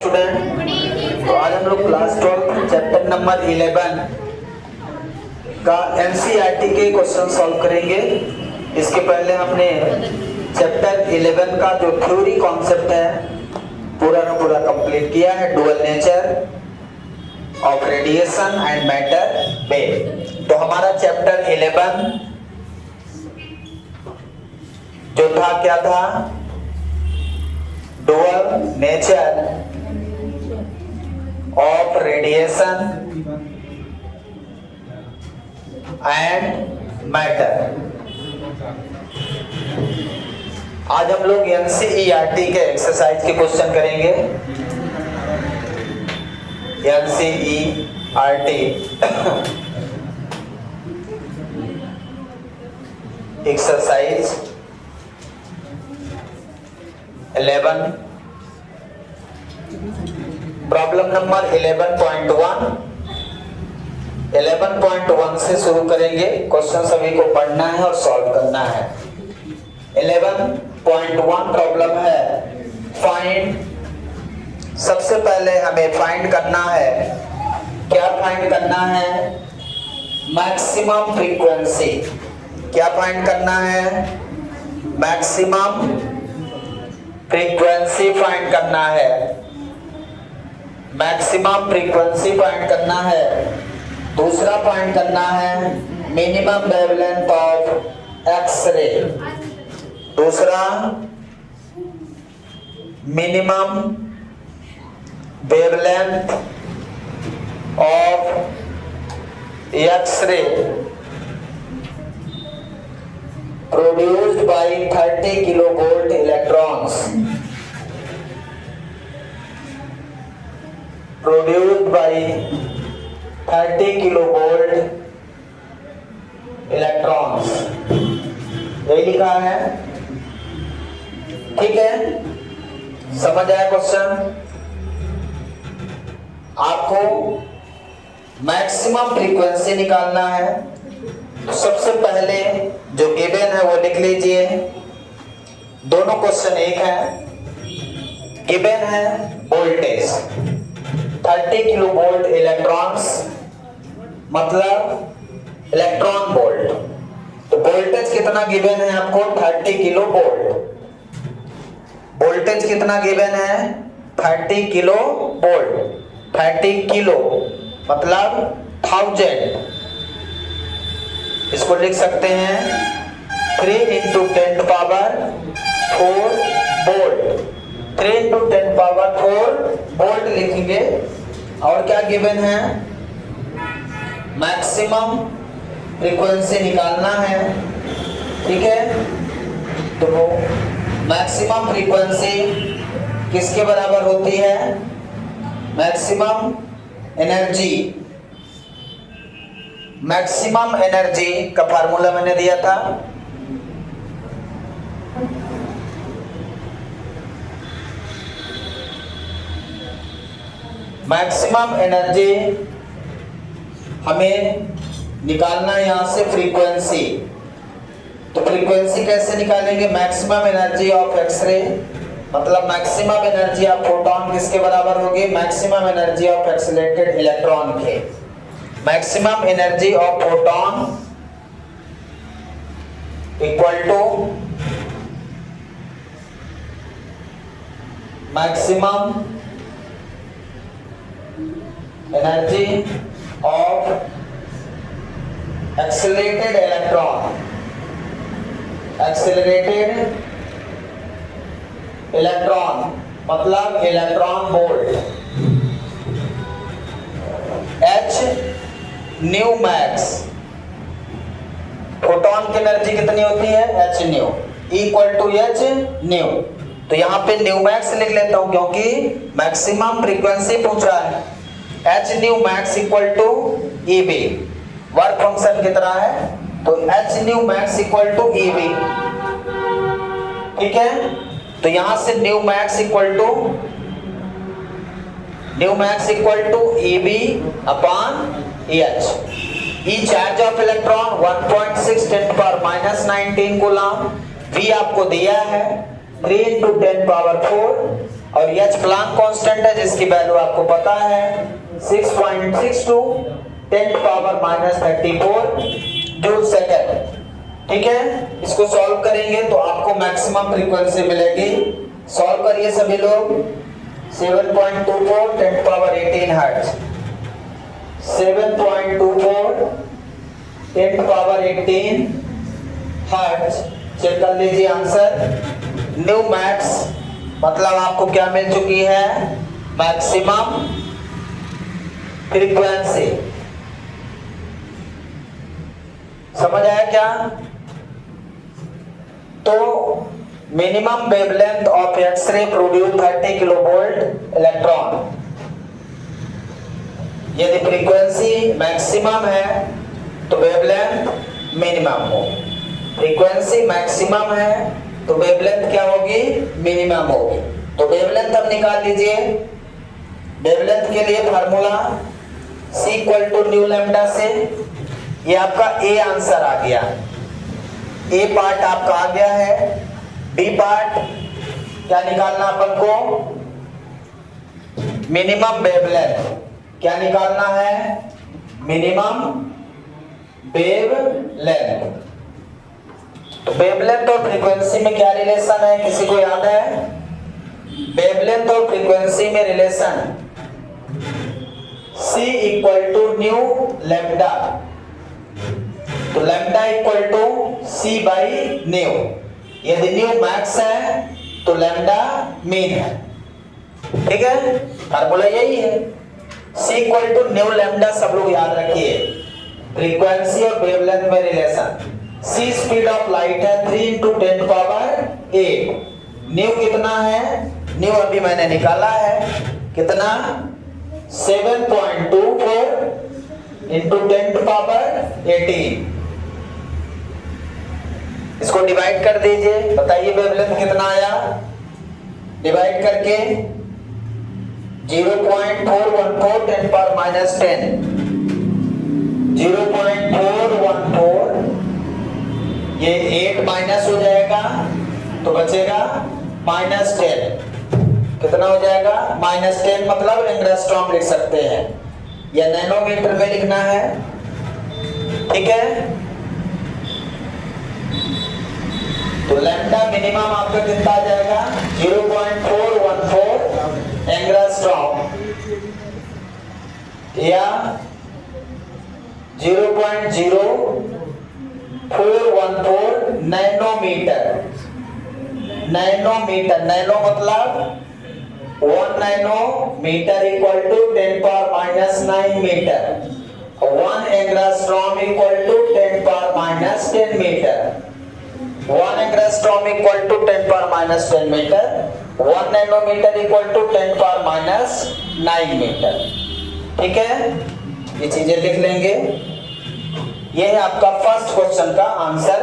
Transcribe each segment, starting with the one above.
Student, तो आज हम लोग क्लास 12 चैप्टर नंबर 11 का एनसीईआरटी के क्वेश्चन सॉल्व करेंगे। इसके पहले हमने चैप्टर 11 का जो थ्योरी कॉन्सेप्ट है पूरा का पूरा कंप्लीट किया है, dual nature of radiation and matter wave. तो हमारा चैप्टर 11 जो था क्या था, dual nature of radiation and matter. आज हम लोग एनसीईआरटी के एक्सरसाइज के क्वेश्चन करेंगे। एनसीईआरटी एक्सरसाइज 11 प्रॉब्लम नंबर 11.1 11.1 से शुरू करेंगे। क्वेश्चन सभी को पढ़ना है और सॉल्व करना है। 11.1 प्रॉब्लम है फाइंड। सबसे पहले हमें फाइंड करना है, क्या फाइंड करना है? Maximum frequency. क्या फाइंड करना है? मैक्सिमम फ्रीक्वेंसी फाइंड करना है। मैक्सिमम फ्रीक्वेंसी फाइंड करना है। दूसरा फाइंड करना है मिनिमम वेवलेंथ ऑफ एक्स-रे। दूसरा minimum wavelength of X ray produced by 30 kilovolt electrons. Produced by 30 kilovolt electrons. यही लिखा है, ठीक है? समझ आया क्वेश्चन? आपको मैक्सिमम फ्रीक्वेंसी निकालना है। तो सबसे पहले जो गिवन है वो लिख लीजिए। दोनों क्वेश्चन एक है। गिवन है वोल्टेज 30 किलो वोल्ट इलेक्ट्रॉन्स, मतलब इलेक्ट्रॉन वोल्ट। तो वोल्टेज कितना गिवन है आपको? 30 किलो वोल्ट। वोल्टेज कितना गिवन है? 30 किलो वोल्ट। 30 किलो मतलब 1000। इसको लिख सकते हैं 3 × 10⁴ वोल्ट। 3 × 10⁴ वोल्ट लिखेंगे। और क्या गिवन है? मैक्सिमम फ्रीक्वेंसी निकालना है, ठीक है? तो वो मैक्सिमम फ्रीक्वेंसी किसके बराबर होती है? Maximum energy. मैक्सिमम एनर्जी का फार्मूला मैंने दिया था, मैक्सिमम एनर्जी हमें निकालना है यहां से फ्रीक्वेंसी। तो फ्रीक्वेंसी कैसे निकालेंगे? मैक्सिमम एनर्जी ऑफ एक्स-रे मतलब मैक्सिमम एनर्जी ऑफ फोटोन किसके बराबर होगी? Maximum energy of accelerated electron के। Maximum energy of photon equal to maximum energy of accelerated electron. Accelerated electron मतलब electron volt. H nu max. Photon की energy कितनी होती है? H nu equal to H nu. तो यहाँ पे new max लिख लेता हूं क्योंकि मैक्सिमम फ्रीक्वेंसी पूछ रहा है। H nu max equal to EB work function की तरह है। तो H nu max equal to EB, ठीक है? तो यहां से nu max equal to EB upon EH। E charge of electron 1.6 × 10⁻⁻19 coulomb. V आपको दिया है 3 × 10⁴ और एच प्लांक कांस्टेंट है जिसकी वैल्यू आपको पता है 6.62 10⁻⁻34 जूल सेकंड। ठीक है, इसको सॉल्व करेंगे तो आपको मैक्सिमम फ्रीक्वेंसी मिलेगी। सॉल्व करिए सभी लोग। 7.24 10⁻18 हर्ट्ज, 7.24 10⁻18 हर्ट्ज। चेक कर लीजिए आंसर। न्यू मैक्स मतलब आपको क्या मिल चुकी है? Maximum frequency. समझ आया क्या? तो minimum wavelength of X ray produce 30 kilovolt electron. यदि फ्रीक्वेंसी मैक्सिमम है तो वेवलेंथ मिनिमम हो। फ्रीक्वेंसी मैक्सिमम है तो वेवलेंथ क्या होगी? मिनिमम होगी। तो वेवलेंथ अब निकाल लीजिए। वेवलेंथ के लिए फार्मूला C = न्यू लैम्डा से। ये आपका ए आंसर आ गया। ए पार्ट आपका आ गया है। बी पार्ट क्या निकालना अपन को? Minimum wavelength. क्या निकालना है? Minimum wavelength. तो वेवलेंथ और फ्रीक्वेंसी में क्या रिलेशन है, किसी को याद है? वेवलेंथ और फ्रीक्वेंसी में रिलेशन C = न्यू लैम्डा। तो लैम्डा = C/न्यू। यदि न्यू मैक्स है तो लैम्डा मीन है। ठीक है, फार्मूला यही है। C = न्यू लैम्डा सब लोग याद रखिए। फ्रीक्वेंसी और वेवलेंथ में relation. C speed of light है 3 × 10⁸। न्यू कितना है? न्यू अभी मैंने निकाला है। कितना? 7.24 × 10⁻18। इसको डिवाइड कर दीजिए। बताइए वेवलेंथ कितना आया? डिवाइड करके 0.414 10⁻10 0.414 ये 8 माइनस हो जाएगा तो बचेगा -10। कितना हो जाएगा? -10 मतलब एंग्स्ट्रॉम लिख सकते हैं या नैनोमीटर में लिखना है। ठीक है, तो लैम्डा मिनिमम आपका कितना आ जाएगा? 0.414 एंग्स्ट्रॉम या 0.0414 नैनोमीटर। नैनोमीटर, नैनो मतलब 1 nanometre = 10⁻⁹ metre. 1 angstrom = 10⁻⁻10 metre. 1 angstrom = 10⁻⁻10 metre. 1 nanometre = 10⁻⁹ metre. ठीक है, ये चीजें लिख लेंगे। ये है आपका फर्स्ट क्वेश्चन का आंसर।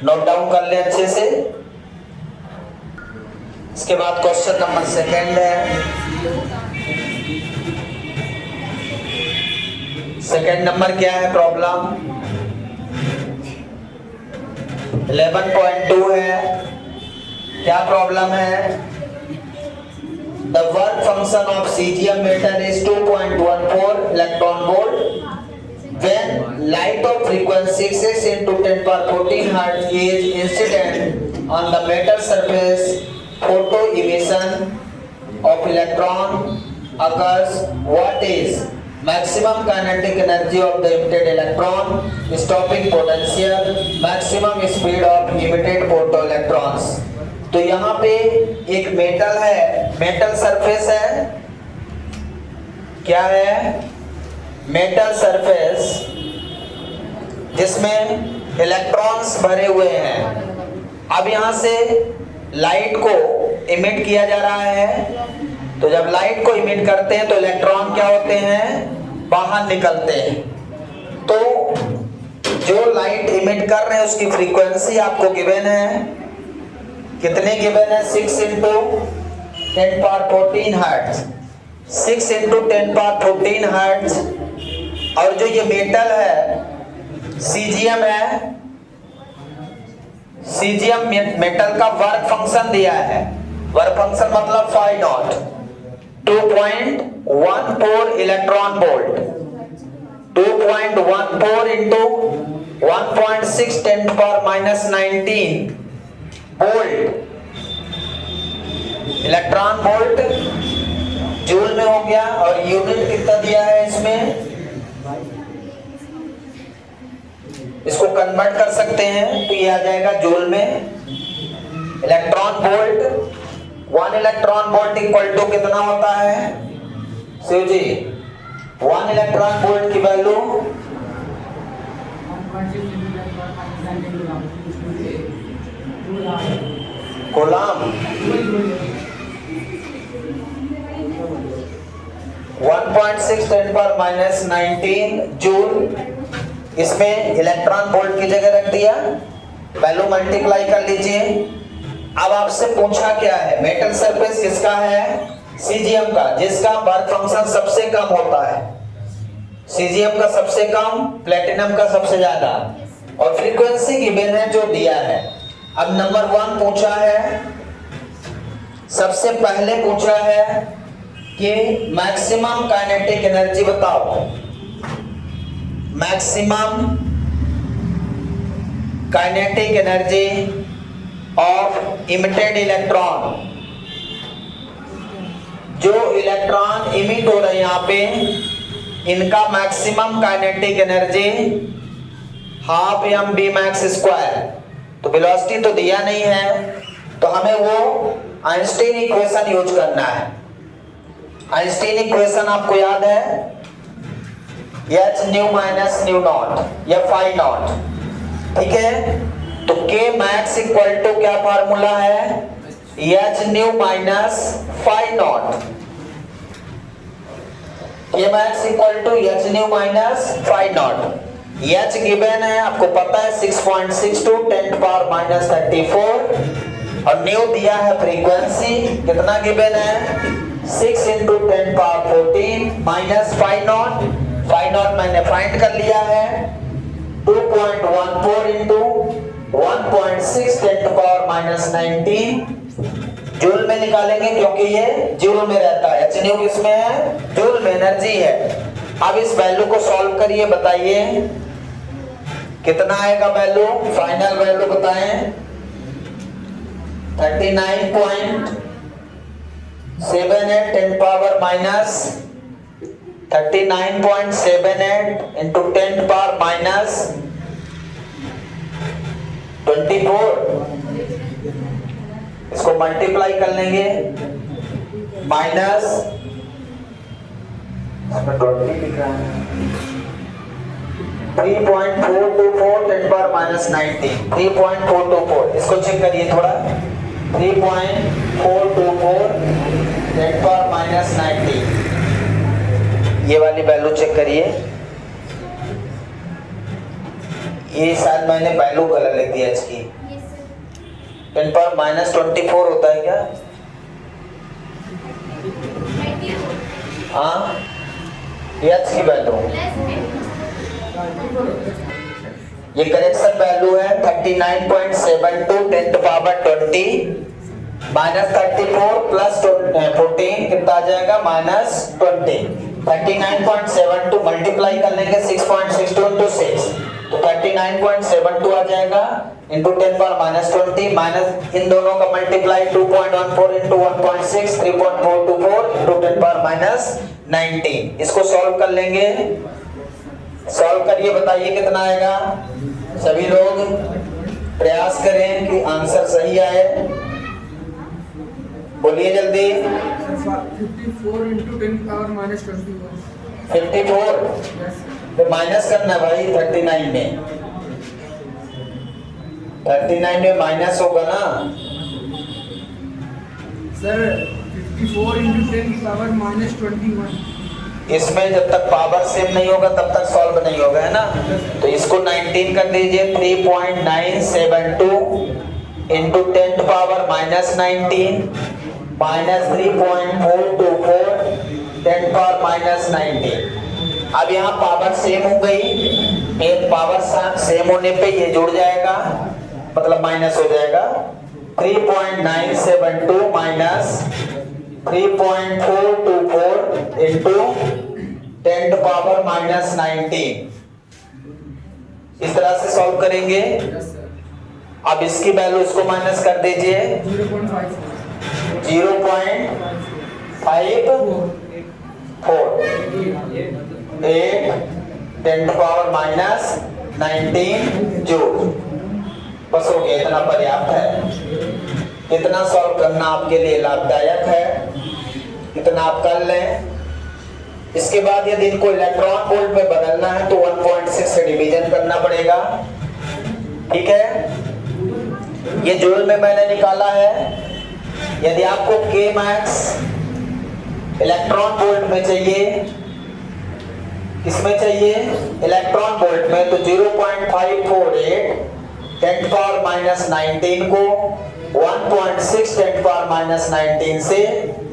नोट डाउन कर ले अच्छे से। इसके बाद क्वेश्चन नंबर 2 है। सेकंड नंबर क्या है? प्रॉब्लम 11.2 है। क्या प्रॉब्लम है? The work function of cesium metal is 2.14 electron volt when light of frequency 6 × 10⁻14 Hz is incident on the metal surface. Photo emission of electron occurs. What is maximum kinetic energy of the emitted electron, stopping potential, maximum speed of emitted photoelectrons? तो यहाँ पे एक metal है, metal surface है। क्या है? Metal surface जिसमें electrons भरे हुए हैं। अब यहाँ से लाइट को इमिट किया जा रहा है। तो जब लाइट को इमिट करते हैं तो इलेक्ट्रॉन क्या होते हैं? बाहर निकलते हैं। तो जो लाइट इमिट कर रहे हैं उसकी फ्रीक्वेंसी आपको गिवन है। कितने गिवन है? 6 × 10⁻14 हर्ट्ज। 6 × 10⁻14 हर्ट्ज। और जो ये मेटल है सीजियम है। सीजियम मेटल का वर्क फंक्शन दिया है। वर्क फंक्शन मतलब phi naught 2.14 electron volt 2.14 into 1.6 10⁻⁻19 volt electron volt joule में हो गया। और यूनिट कितना दिया है इसमें, इसको कन्वर्ट कर सकते हैं तो ये आ जाएगा जूल में। Electron volt 1 electron volt equal to कितना होता है शिव जी, 1 इलेक्ट्रॉन वोल्ट की वैल्यू कूलम 1.6 10⁻⁻19 जूल। इसमें इलेक्ट्रॉन वोल्ट की जगह रख दिया, वैल्यू मल्टीप्लाई कर लीजिए। अब आपसे पूछा क्या है, मेटल सरफेस किसका है, सीजीएम का, जिसका वर्क फंक्शन सबसे कम होता है। सीजीएम का सबसे कम, प्लेटिनम का सबसे ज्यादा, और फ्रीक्वेंसी गिवन है जो दिया है। अब नंबर 1 पूछा है, सबसे पहले पूछा है कि मैक्सिमम काइनेटिक एनर्जी बताओ। Maximum kinetic energy of emitted electron, जो इलेक्ट्रॉन इमिट हो रहे हैं यहाँ पे, इनका maximum kinetic energy half mv²। तो वेलोसिटी तो दिया नहीं है, तो हमें वो आइंस्टीन इक्वेशन यूज करना है। आइंस्टीन इक्वेशन आपको याद है, h nu minus nu naught या फाई नॉट, ठीक है। तो k मैक्स इक्वल टू क्या फार्मूला है, h nu minus phi naught. k max equal to h nu minus phi naught. h given है आपको पता है 6.62 10⁻⁻34, और न्यू दिया है फ्रीक्वेंसी, कितना गिवन है 6 × 10⁻14 minus phi naught. Phi naught मैंने फाइंड कर लिया है 2.14 इंटू 1.6 10⁻⁻19 जूल में निकालेंगे, क्योंकि ये जूल में रहता है। h न्यू किसमें है, जूल में एनर्जी है। अब इस वैल्यू को सॉल्व करिए, बताइए कितना आएगा वैल्यू, फाइनल वैल्यू बताएं। 39.78 39.78 इंटू 10⁻⁻24, इसको मल्टीप्लाई कर लेंगे, माइनस 3.424 10⁻⁻19 3.424, इसको चेक करिए थोड़ा, 3.424 10⁻⁻19, ये वाली वैल्यू चेक करिए। ये शायद मैंने वैल्यू गलत लिख दी h की, 10⁻⁻24 होता है क्या, हाँ h की वैल्यू, ये करेक्शन वैल्यू है 39.72 10⁻20 माइनस 34 प्लस 14 कितना आ जाएगा, -20। 39.72 मल्टीप्लाई कर लेंगे 6.62 इंटू 6, तो 39.72 आ जाएगा इंटू 10⁻⁻20 माइनस इन दोनों का मल्टीप्लाई 2.14 इंटू 1.6 3.424 इंटू 10⁻⁻19। इसको सॉल्व कर लेंगे, सॉल्व करिए, बताइए कितना आएगा। सभी लोग प्रयास करें कि आंसर सही आए, बोलिए जल्दी। 54 इंटू 10⁻⁻21 54 तो माइनस करना है भाई, 39 में माइनस होगा ना सर। 54 इंटू 10⁻⁻21, इसमें जब तक पावर सेम नहीं होगा तब तक सॉल्व नहीं होगा, है ना। तो इसको 19 कर दीजिए, 3.972 इंटू 10⁻⁻19 माइनस 3.424 10⁻⁻19। अब यहाँ पावर सेम हो गई, एक पावर सेम होने पे ये जुड़ जाएगा, मतलब माइनस हो जाएगा, 3.972 minus 3.424 into 10 to power minus 19। इस तरह से सॉल्व करेंगे। Yes sir. अब इसकी वैल्यू इसको माइनस कर दीजिए। 0.54 8 10 टू पावर माइनस 19 जूल। बस हो गया, इतना पर्याप्त है। इतना सॉल्व करना आपके लिए लाभदायक है, इतना आप कर लें। इसके बाद यदि इनको इलेक्ट्रॉन वोल्ट में बदलना है तो 1.6 से डिवीजन करना पड़ेगा। ठीक है, ये जूल में मैंने निकाला है। यदि आपको K मैक्स इलेक्ट्रॉन वोल्ट में चाहिए, किसमें चाहिए? इलेक्ट्रॉन वोल्ट में, तो 0.548 10 टू पावर माइनस 19 को 1.6 10 टू पावर माइनस 19 से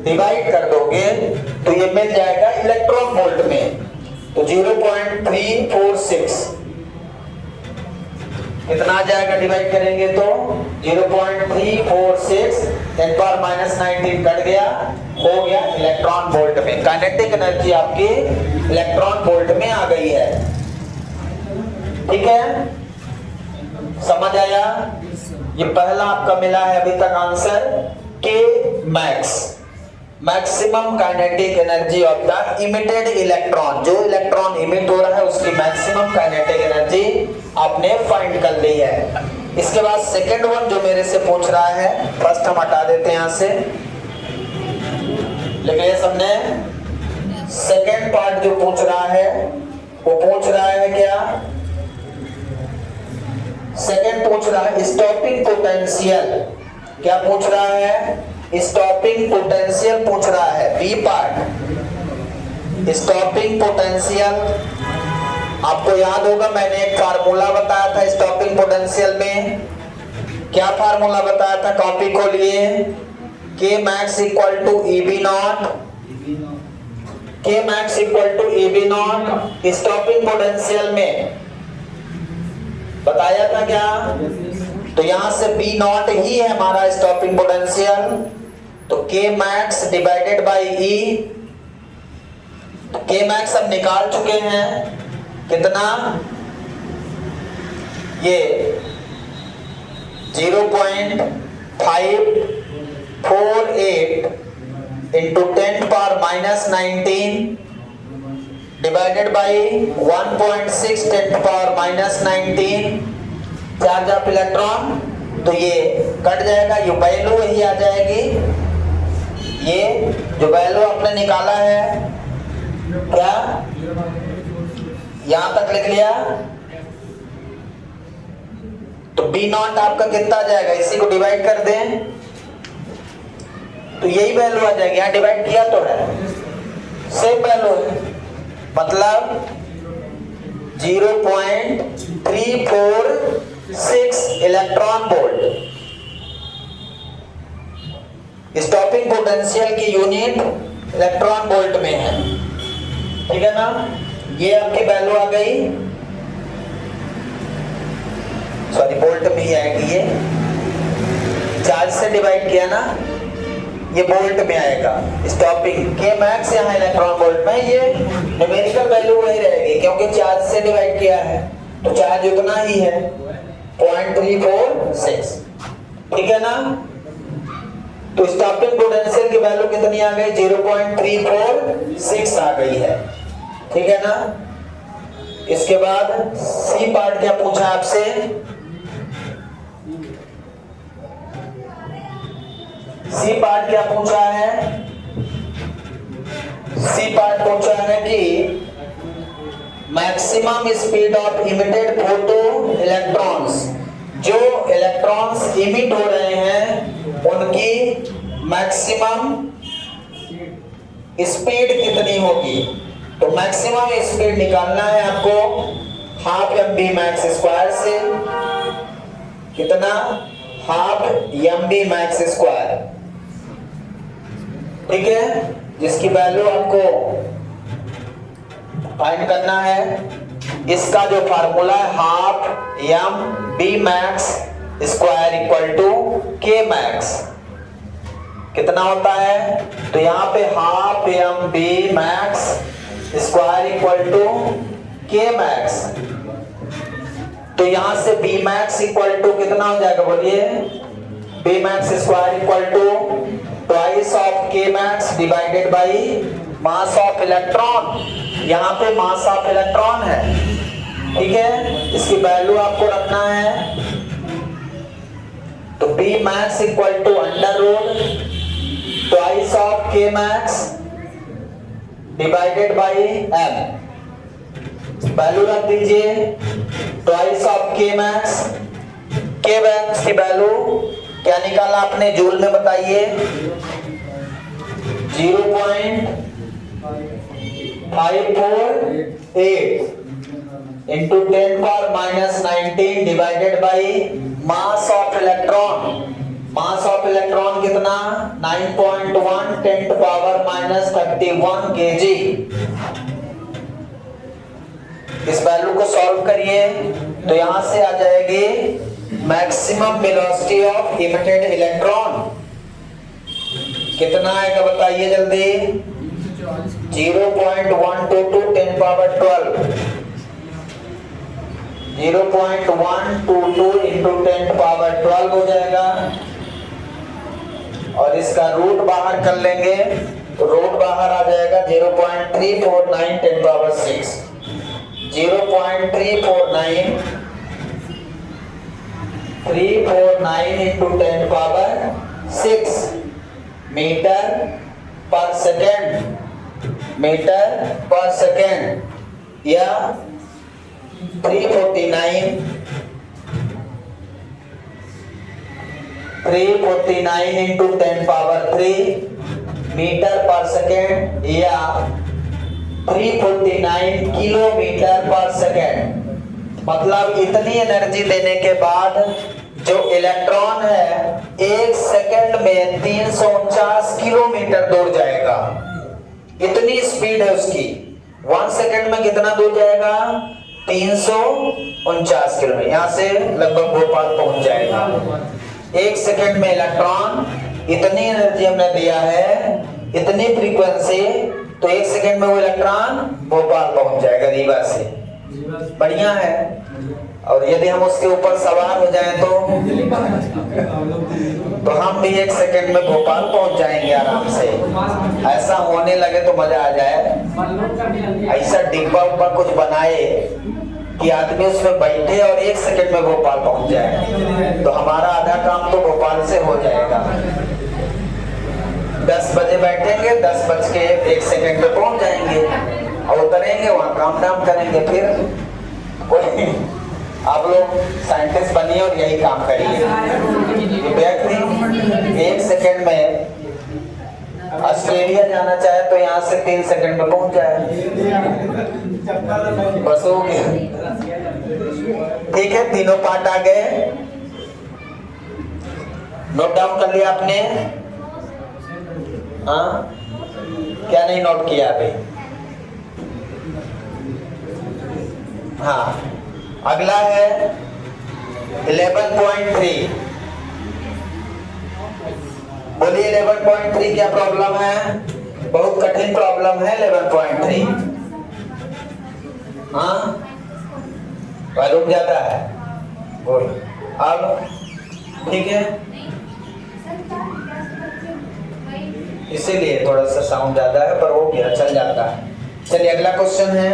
डिवाइड कर दोगे तो ये मिल जाएगा इलेक्ट्रॉन वोल्ट में। तो 0.346 कितना आ जाएगा डिवाइड करेंगे तो 0.346 10 पावर माइनस 19 कट गया, हो गया इलेक्ट्रॉन वोल्ट में। काइनेटिक एनर्जी आपकी इलेक्ट्रॉन वोल्ट में आ गई है। ठीक है, समझ आया? ये पहला आपका मिला है अभी तक answer, K max, maximum kinetic energy of the emitted electron. जो इलेक्ट्रॉन इमिट हो रहा है उसकी मैक्सिमम काइनेटिक एनर्जी आपने फाइंड कर ली है। इसके बाद सेकंड वन जो मेरे से पूछ रहा है, फर्स्ट हम हटा देते हैं यहां से, लेकिन सबने सेकंड पार्ट जो पूछ रहा है वो पूछ रहा है क्या? सेकंड पूछ रहा है स्टॉपिंग पोटेंशियल। क्या पूछ रहा है? स्टॉपिंग पोटेंशियल पूछ रहा है। B part, stopping potential. आपको याद होगा मैंने एक फार्मूला बताया था स्टॉपिंग पोटेंशियल में। क्या फार्मूला बताया था? कॉपी खोलिए। K max equal to EB naught, K max equal to EB naught stopping potential में बताया था क्या? तो यहां से B नॉट ही है हमारा स्टॉपिंग पोटेंशियल, तो K max divided by E। K max हम निकाल चुके हैं, कितना? ये 0.548 into 10 power minus 19 divided by 1.6 10 power minus 19 charge of electron. तो ये कट जाएगा, ये वैल्यू वही आ जाएगी। ये जो वैल्यू आपने निकाला है, क्या यहां तक लिख लिया? तो B नॉट आपका कितना आ जाएगा? इसी को डिवाइड कर दें तो यही वैल्यू आ जाएगी। यहां डिवाइड किया तो है, सेम वैल्यू है, मतलब 0.346 इलेक्ट्रॉन वोल्ट। स्टॉपिंग पोटेंशियल की यूनिट इलेक्ट्रॉन वोल्ट में है। ठीक है ना? ये आपकी वैल्यू आ गई, सॉरी वोल्ट में ही आएगी। ये चार्ज से डिवाइड किया ना, ये वोल्ट में आएगा। स्टॉपिंग K मैक्स यहाँ इलेक्ट्रॉन वोल्ट में, ये न्यूमेरिकल वैल्यू वही रहेगी क्योंकि चार्ज से डिवाइड किया है, तो चार्ज उतना ही है 0.346। ठीक है ना? तो स्टॉपिंग पोटेंशियल की वैल्यू कितनी आ गई? 0.346 आ गई है। ठीक है ना? इसके बाद सी पार्ट क्या पूछा आपसे? सी पार्ट क्या पूछा है? सी पार्ट पूछा है कि maximum speed of emitted photo electrons, जो इलेक्ट्रॉन्स इमिट हो रहे हैं उनकी मैक्सिमम स्पीड कितनी होगी। तो मैक्सिमम स्पीड निकालना है आपको हाफ mv मैक्स स्क्वायर से। कितना? Half mv max square. ठीक है, जिसकी वैल्यू आपको फाइंड करना है। इसका जो फार्मूला है half mv max square equal to K max कितना होता है, तो यहाँ पे half M B max square equal to K max, तो यहां से बी मैक्स इक्वल टू कितना हो जाएगा बोलिए, B max square equal to twice of K max divided by mass of electron. यहाँ पे मास ऑफ इलेक्ट्रॉन है, ठीक है, इसकी वैल्यू आपको रखना है, तो B max equal to under root twice of K max divided by M, value रख दीजिए twice of K max. K max की वैल्यू क्या निकाला आपने जूल में बताइए, 0.548 into 10⁻⁻19 divided by mass of electron. Mass of electron कितना 9.1 10⁻⁻31 kg। इस वैल्यू को सॉल्व करिए तो यहां से आ जाएगी maximum velocity of emitted electron कितना आएगा बताइए जल्दी, 0.122 10⁻12 0.122 इंटू 10⁻12 हो जाएगा, और इसका रूट बाहर कर लेंगे तो रूट बाहर आ जाएगा 0.349 10⁻6 0.349 इंटू 10⁻6 मीटर पर सेकेंड या 349 इंटू 10⁻3 मीटर पर सेकेंड या 349 किलोमीटर पर सेकेंड। मतलब इतनी एनर्जी देने के बाद जो इलेक्ट्रॉन है एक सेकेंड में 349 किलोमीटर दूर जाएगा, इतनी स्पीड है उसकी। 1 सेकेंड में कितना दूर जाएगा, 349 किलोमीटर, यहाँ से लगभग भोपाल पहुंच जाएगा। 1 सेकेंड में इलेक्ट्रॉन, इतनी एनर्जी हमने दिया है, इतनी फ्रीक्वेंसी, तो 1 सेकेंड में वो इलेक्ट्रॉन भोपाल पहुंच जाएगा रीवा से। बढ़िया है। और यदि हम उसके ऊपर सवार हो जाएं तो हम भी 1 सेकेंड में भोपाल पहुंच जाएंगे आराम से। ऐसा होने लगे तो मजा आ जाए, ऐसा डिब्बा उब्बा कुछ बनाए कि आदमी उसमें बैठे और 1 सेकेंड में भोपाल पहुंच जाए, तो हमारा आधा काम तो भोपाल से हो जाएगा। 10 बजे बैठेंगे, 10:01 सेकेंड में पहुंच जाएंगे और उतरेंगे, वहां काम धाम करेंगे। फिर कोई आप लोग साइंटिस्ट बनिए और यही काम करिए। व्यक्ति 1 सेकेंड में ऑस्ट्रेलिया जाना चाहे तो यहाँ से 3 सेकेंड में पहुंच जाए, बस हो गया। ठीक है, तीनों पार्ट आ गए, नोट डाउन कर लिया आपने? हाँ, क्या नहीं नोट किया अभी? हाँ, अगला है 11.3। बोलिए 11.3 क्या प्रॉब्लम है? बहुत कठिन प्रॉब्लम है 11.3। हाँ, रुक जाता है, बोल अब ठीक है, इसीलिए थोड़ा सा साउंड ज्यादा है, पर हो गया, चल जाता है। चलिए अगला क्वेश्चन है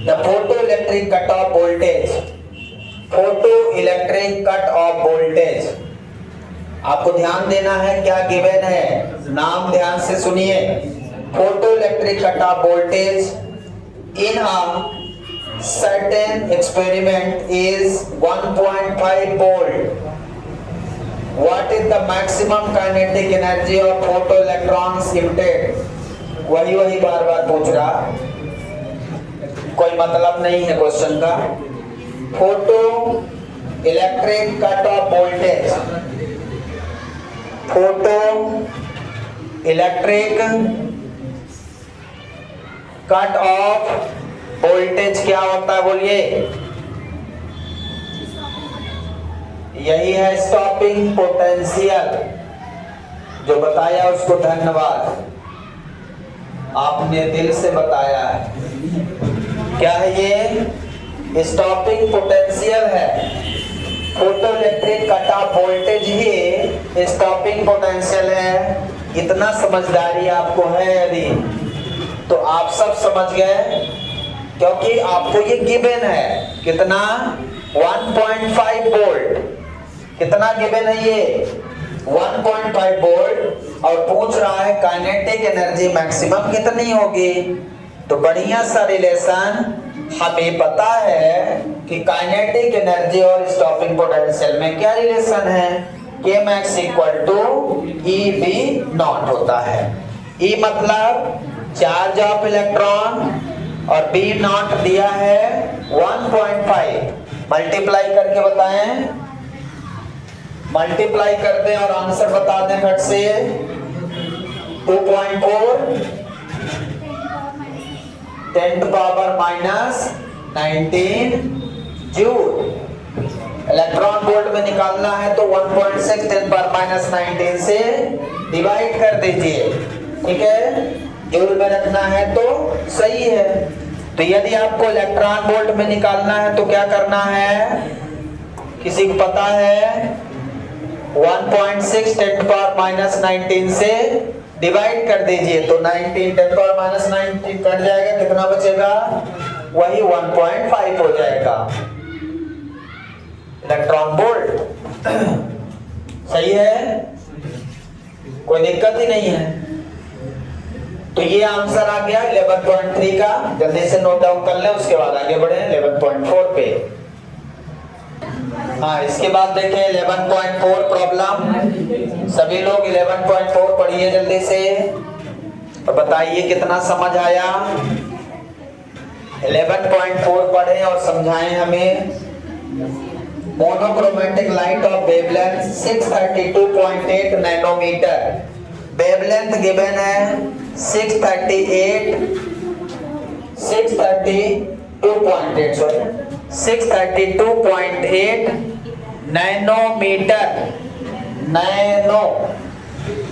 the photo electric cut off voltage. Photo electric cut off voltage, आपको ध्यान देना है क्या गिवन है, नाम ध्यान से सुनिए। Photo electric cut off voltage in a certain experiment is 1.5 volt. What is the maximum kinetic energy of photoelectrons emitted? वही बार पूछ रहा, कोई मतलब नहीं है क्वेश्चन का। Photo electric cut off voltage, photo electric cut off voltage क्या होता है बोलिए? यही है स्टॉपिंग पोटेंशियल। जो बताया उसको धन्यवाद, आपने दिल से बताया है। क्या है ये? स्टॉपिंग पोटेंशियल है। Photo electric cut off voltage ही स्टॉपिंग पोटेंशियल है। इतना समझदारी आपको है यदि, तो आप सब समझ गए, क्योंकि आपको ये गिवन है। कितना? 1.5 वोल्ट। कितना गिवन है ये? 1.5 वोल्ट। और पूछ रहा है काइनेटिक एनर्जी मैक्सिमम कितनी होगी। तो बढ़िया सा रिलेशन हमें पता है कि काइनेटिक एनर्जी और स्टॉपिंग पोटेंशियल में क्या रिलेशन है? K max equal to E B naught होता है। E मतलब चार्ज ऑफ इलेक्ट्रॉन और B नॉट दिया है 1.5। मल्टीप्लाई करके बताएं, मल्टीप्लाई कर दें और आंसर बता दें फट से। 2.4 10 to power minus 19 joule. Electron volt में निकालना है तो 1.6 10 पावर माइनस 19 से डिवाइड कर दीजिए, ठीक है। जूल में रखना है तो सही है। तो यदि आपको इलेक्ट्रॉन वोल्ट में निकालना है तो क्या करना है? किसी को पता है? 1.6 10 पावर माइनस 19 से डिवाइड कर दीजिए तो 19 10 पावर माइनस 19 कट जाएगा, कितना बचेगा? वही 1.5 हो जाएगा इलेक्ट्रॉन वोल्ट। सही है, कोई दिक्कत ही नहीं है। तो ये आंसर आ गया 11.3 का। जल्दी से नोट डाउन कर ले, उसके बाद आगे बढ़े 11.4 पे। हाँ, इसके बाद देखें 11.4 प्रॉब्लम। सभी लोग 11.4 पढ़िए जल्दी से और बताइए कितना समझ आया। 11.4 पढ़ें और समझाएं हमें। Monochromatic light of wavelength 632.8 nanometre. Wavelength given है 632.8 नैनोमीटर।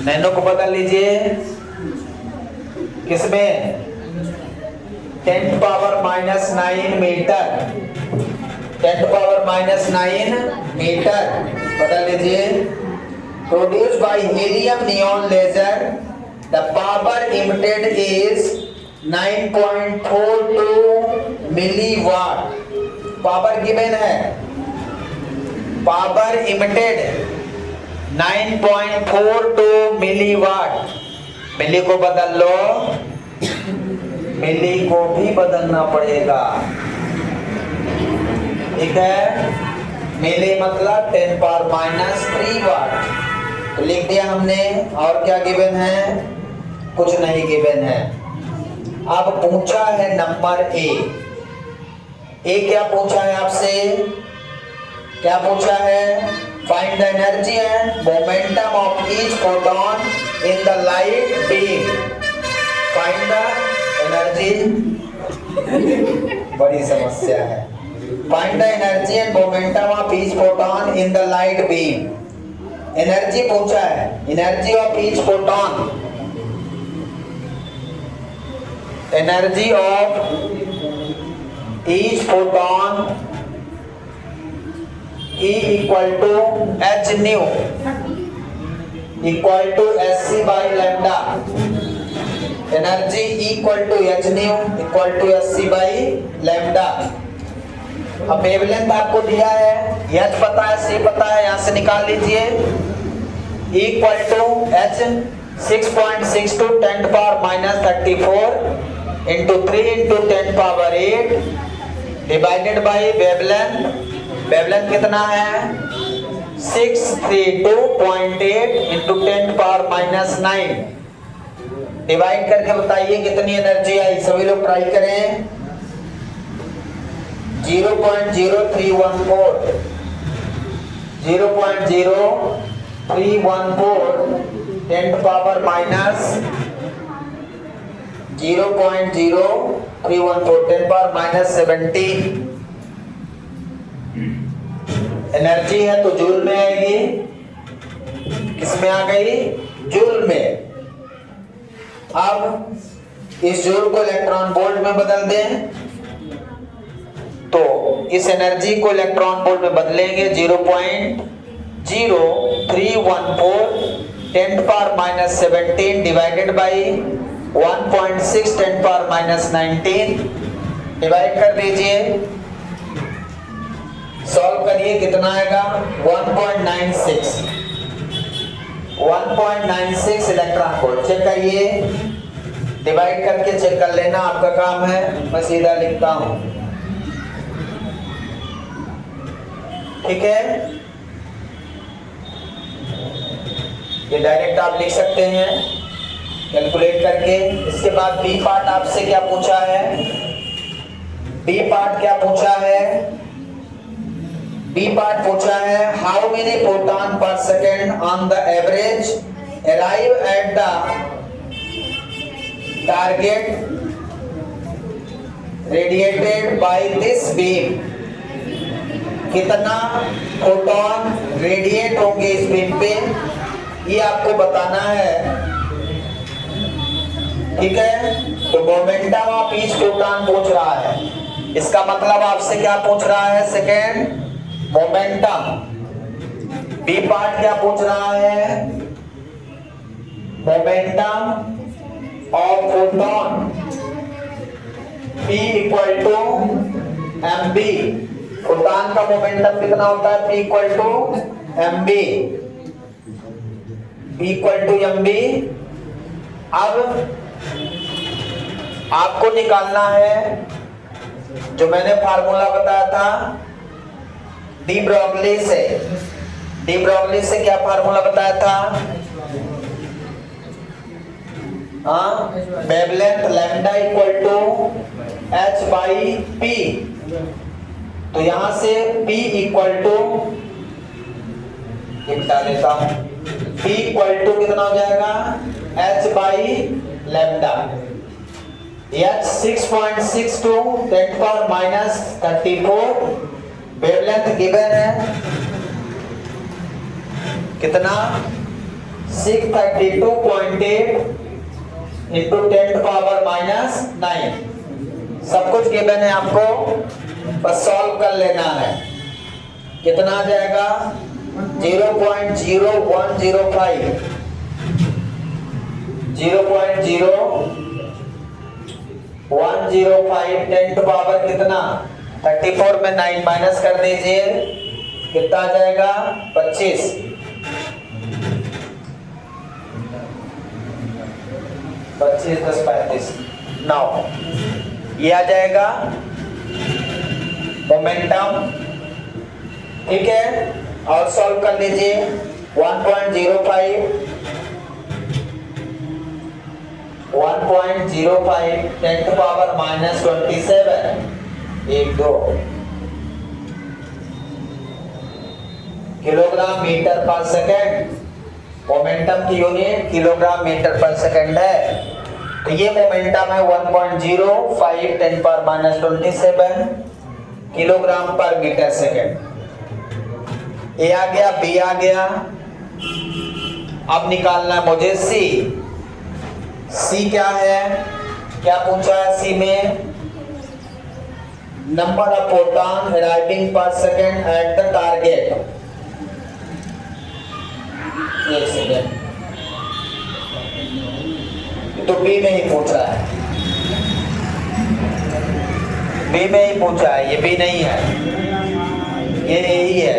नैनो को बदल लीजिए किसमें? 10 power minus 9 metre. 10 power minus 9 metre बदल लीजिए। Produced by helium neon laser, the power emitted is 9.42 milliwatt. Power given है, पावर इमिटेड 9.42 मिलीवाट। मिली को बदल लो, मिली को भी बदलना पड़ेगा, ठीक है। मिली मतलब 10 पावर माइनस 3 वाट। तो लिख दिया हमने। और क्या गिवन है? कुछ नहीं गिवन है। अब पूछा है नंबर ए। क्या पूछा है आपसे? क्या पूछा है? Find the energy and momentum of each photon in the light beam. Find the energy, बड़ी समस्या है। Find the energy and momentum of each photon in the light beam. Energy पूछा है, energy of each photon. Energy of each photon E equal to H nu equal to SC by lambda. Energy equal to H nu equal to SC by lambda. अब wavelength आपको दिया है, H पता है, C पता है, यहां से निकाल लीजिए। Equal to H 6.62 10 power minus 34 into 3 into 10 power 8 divided by wavelength. Wavelength कितना है? 632.8 इंटू 10 पावर माइनस 9 डिवाइड करके बताइए कितनी एनर्जी आई। सभी लोग ट्राई करें। 0.0314 10 power minus 0.0314 10 power minus 17 energy है तो जूल में आएगी, किस में आ गई, जूल में। अब इस जूल को इलेक्ट्रॉन वोल्ट में बदल दें, तो इस एनर्जी को इलेक्ट्रॉन वोल्ट में बदलेंगे 0.0314 10⁻⁻17 डिवाइडेड बाई 1.6 10⁻⁻19 डिवाइड कर दीजिए, सॉल्व करिए, कितना आएगा 1.96 इलेक्ट्रॉन वोल्ट। चेक करिए, डिवाइड करके चेक कर लेना, आपका काम है, मैं सीधा लिखता हूं, ठीक है। ये डायरेक्ट आप लिख सकते हैं कैलकुलेट करके। इसके बाद बी पार्ट आपसे क्या पूछा है, बी पार्ट क्या पूछा है, बी पार्ट पूछा है how many proton per second on the average arrive at the target radiated by this beam. कितना प्रोटॉन रेडिएट होंगे इस बीम पे, ये आपको बताना है, ठीक है। तो मोमेंटम ऑफ ईच प्रोटॉन पूछ रहा है, इसका मतलब आपसे क्या पूछ रहा है, सेकेंड मोमेंटम। बी पार्ट क्या पूछ रहा है, momentum of proton P equal to mb। Proton का मोमेंटम कितना होता है, P equal to mb, P equal to mb। अब आपको निकालना है जो मैंने फार्मूला बताया था डी ब्रोगली से। डी ब्रोगली से क्या फार्मूला बताया था, wavelength lambda equal to h by p। तो यहां से p इक्वल टू, बता देता हूं, p इक्वल टू कितना हो जाएगा, h by lambda. h 6.62 10⁻⁻34 wavelength given है कितना, 632.8 इंटू 10⁻⁹। सब कुछ गिवन है आपको, बस सॉल्व कर लेना है। कितना आ जाएगा 0.0105 0.0105 10⁻, कितना 34 में 9 माइनस कर दीजिए, कितना आ जाएगा 25। 25 10 35 9, ये आ जाएगा मोमेंटम, ठीक है। और सॉल्व कर लीजिए 1.05 10⁻⁻27 1 2 किलोग्राम मीटर पर सेकेंड। मोमेंटम की यूनिट किलोग्राम मीटर पर सेकेंड है, तो ये मोमेंटम है 1.05 10⁻⁻27 किलोग्राम पर मीटर सेकेंड। ए आ गया, बी आ गया। अब निकालना है मुझे सी। सी क्या है, क्या पूछा है सी में, नंबर ऑफ प्रोटॉन अराइविंग पर सेकेंड एट द टारगेट। एक सेकेंड, तो बी में ही पूछा है, बी में ही पूछा है, ये बी नहीं है, ये यही है।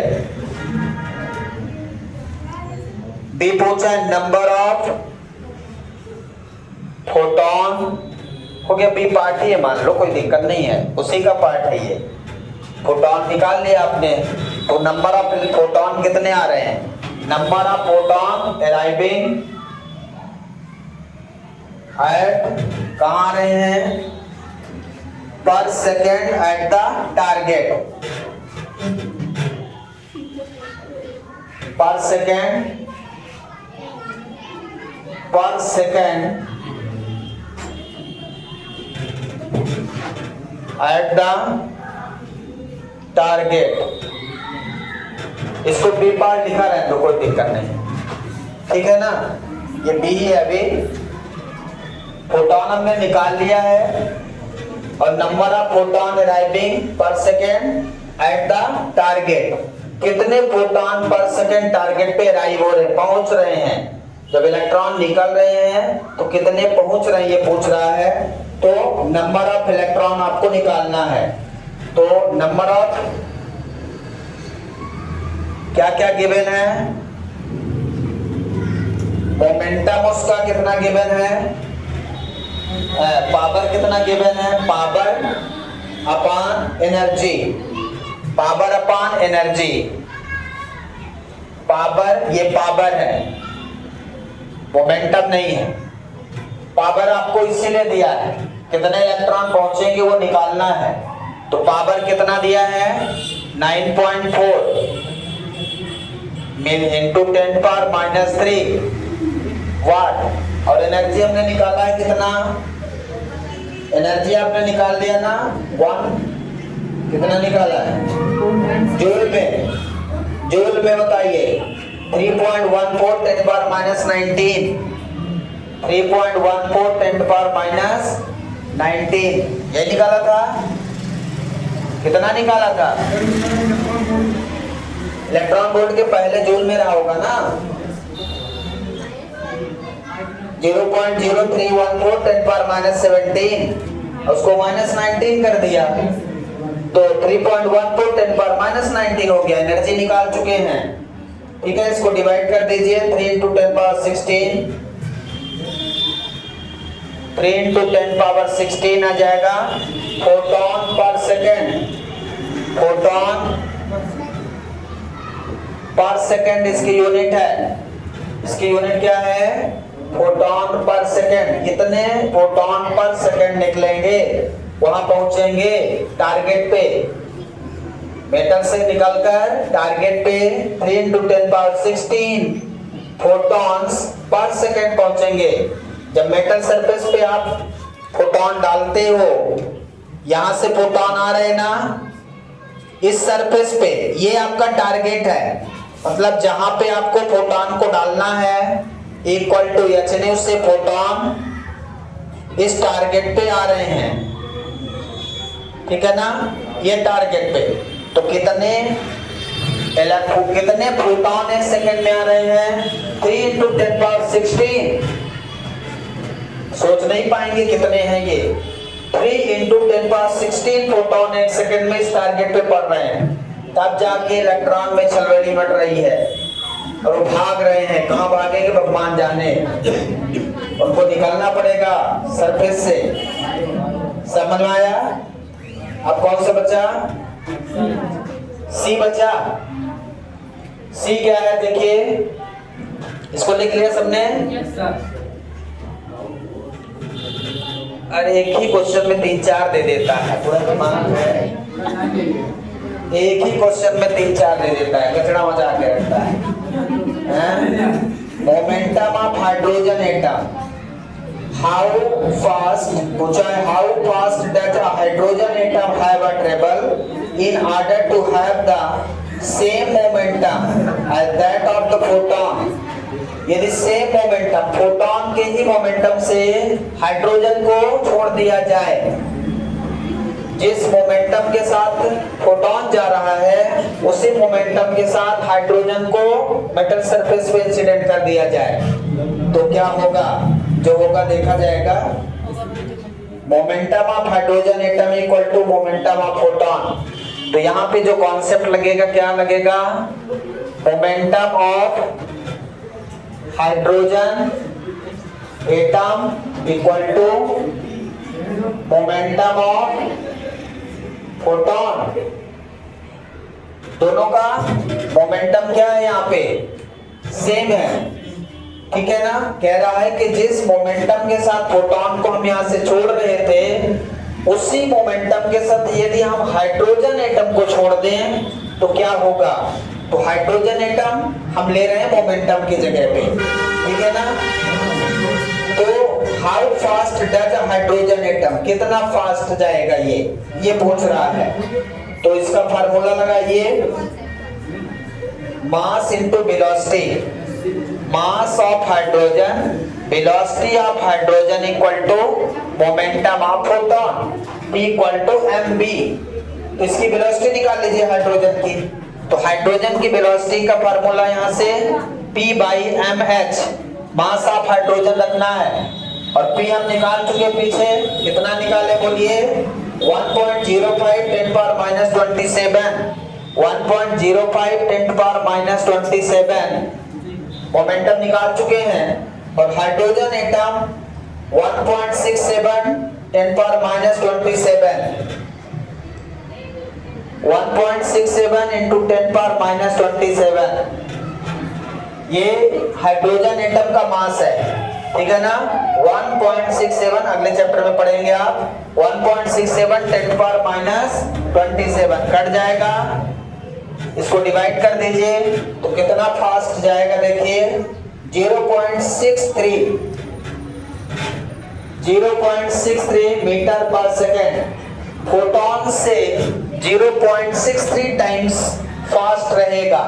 बी पूछा है नंबर ऑफ फोटोन, हो गया बी पार्ट ही है, मान लो कोई दिक्कत नहीं है, उसी का पार्ट है ये। फोटोन निकाल लिया आपने, तो नंबर ऑफ फोटोन कितने आ रहे हैं, number of photon arriving at, कहाँ आ रहे हैं, पर सेकेंड एट द टारगेट, पर सेकेंड at the target इसको बी पार्ट लिखा रहने दो, कोई दिक्कत नहीं, ठीक है ना। ये बी है, अभी फोटोन हमने निकाल लिया है और नंबर ऑफ फोटोन अराइविंग पर सेकेंड एट द टारगेट, कितने फोटोन पर सेकेंड टारगेट पे अराइव हो रहे, पहुंच रहे हैं। जब इलेक्ट्रॉन निकल रहे हैं तो कितने पहुंच रहे हैं ये पूछ रहा है। तो नंबर ऑफ इलेक्ट्रॉन आपको निकालना है। तो नंबर ऑफ क्या क्या गिवन है, मोमेंटम उसका कितना गिवन है, पावर कितना गिवन है, power upon energy, power upon energy, power ये पावर है, मोमेंटम नहीं है। पावर आपको इसीलिए दिया है, कितने इलेक्ट्रॉन पहुंचेंगे वो निकालना है। तो पावर कितना दिया है, 9.4 इंटू 10⁻³ वाट। और एनर्जी हमने निकाला है कितना, एनर्जी आपने निकाल दिया ना, 1 कितना निकाला है, जूल में, जूल में बताइए 3.14 10⁻19, 3.14 10⁻19 ये निकाला था, कितना निकाला था, इलेक्ट्रॉन वोल्ट के पहले जूल में रहा होगा ना, 0.0314 10⁻17, उसको -19 कर दिया तो 3.14 10⁻19 हो गया, एनर्जी निकाल चुके हैं। ठीक है, इसको डिवाइड कर दीजिए, 3 × 10⁻16, 3 × 10⁻16 आ जाएगा फोटोन पर सेकेंड, फोटोन पर सेकेंड इसकी यूनिट है, इसकी यूनिट क्या है, फोटोन पर सेकेंड। कितने फोटोन पर सेकेंड निकलेंगे, वहां पहुंचेंगे टारगेट पे, मेटल से निकलकर टारगेट पे 3 × 10⁻16 फोटॉन्स पर सेकेंड पहुंचेंगे। जब मेटल सरफेस पे आप फोटोन डालते हो, यहां से फोटोन आ रहे ना इस सरफेस पे, ये आपका टारगेट है। मतलब जहां पे आपको फोटोन को डालना है इक्वल टू h, उससे फोटोन इस टारगेट पे आ रहे हैं, ठीक है ना, ये टारगेट पे। तो कितने कितने फोटोन एक सेकंड में आ रहे हैं, 3 × 10⁻16। सोच नहीं पाएंगे कितने हैं ये, 3 × 10⁻16 फोटोन एक सेकंड में इस टारगेट पे पड़ रहे हैं। तब जाके इलेक्ट्रॉन में छलबड़ी मच रही है और वो भाग रहे हैं, कहां भागेंगे भगवान जाने, उनको निकलना पड़ेगा सरफेस से। समझ में आया? अब कौन सा बचा, सी बचा। सी क्या है देखिए, इसको लिख लिया सबने? अरे एक ही क्वेश्चन में 3-4 दे देता है, पूरा दिमाग है, एक ही क्वेश्चन में 3-4 दे देता है, कचड़ा मचा के रखता है। Momentum of hydrogen atom, how fast पूछा है, how fast does a hydrogen atom have a travel in order to have the same momentum as that of the photon. यदि सेम मोमेंटम, फोटोन के ही मोमेंटम से hydrogen को छोड़ दिया जाए, जिस मोमेंटम के साथ फोटोन जा रहा है उसी मोमेंटम के साथ हाइड्रोजन को मेटल सरफेस पे इंसिडेंट कर दिया जाए, तो क्या होगा, जो होगा देखा जाएगा। Momentum of hydrogen atom equal to momentum of photon. तो यहाँ पे जो कॉन्सेप्ट लगेगा क्या लगेगा, momentum of hydrogen atom equal to momentum of photon. दोनों का मोमेंटम क्या है, यहाँ पे सेम है, ठीक है ना। कह रहा है कि जिस मोमेंटम के साथ फोटोन को हम यहाँ से छोड़ रहे थे, उसी मोमेंटम के साथ यदि हम हाइड्रोजन एटम को छोड़ दें तो क्या होगा। तो हाइड्रोजन एटम हम ले रहे हैं मोमेंटम की जगह पे, ठीक है ना। तो how fast does a hydrogen atom, कितना फास्ट जाएगा ये पूछ रहा है। तो इसका फार्मूला लगाइए, mass into velocity, mass of hydrogen, velocity of hydrogen equal to momentum of proton, P equal to mv। तो इसकी वेलोसिटी निकाल लीजिए हाइड्रोजन की। तो हाइड्रोजन की वेलोसिटी का फार्मूला यहाँ से P by mh, mass of hydrogen रखना है। और P हम निकाल चुके पीछे, कितना निकाले बोलिए 1.05 10 power minus 27, 1.05 10 power minus 27 momentum निकाल चुके हैं। और hydrogen atom 1.67 10 power minus 27, 1.67 into 10 power minus 27, ये हाइड्रोजन एटम का मास है, ठीक है ना। 1.67 अगले चैप्टर में पढ़ेंगे आप। 1.67 10 पावर माइनस 27 कट जाएगा, इसको डिवाइड कर दीजिए तो कितना फास्ट जाएगा देखिए 0.63 मीटर पर सेकेंड। फोटॉन से 0.63 टाइम्स फास्ट रहेगा,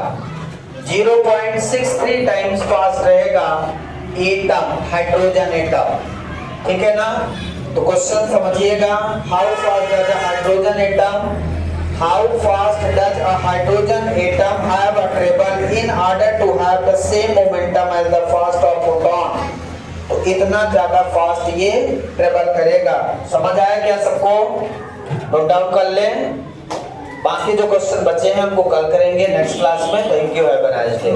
0.63 टाइम्स फास्ट रहेगा एटम, हाइड्रोजन एटम, ठीक है ना। तो क्वेश्चन समझिएगा, how fast does a hydrogen atom, how fast does a hydrogen atom have a travel in order to have the same momentum as the fast of photon। तो इतना ज्यादा fast ये travel करेगा। समझ आया क्या सबको? नोट डाउन कर लें। बाकी जो क्वेश्चन बचे हैं हमको कल करेंगे नेक्स्ट क्लास में। Thank you, have a nice day.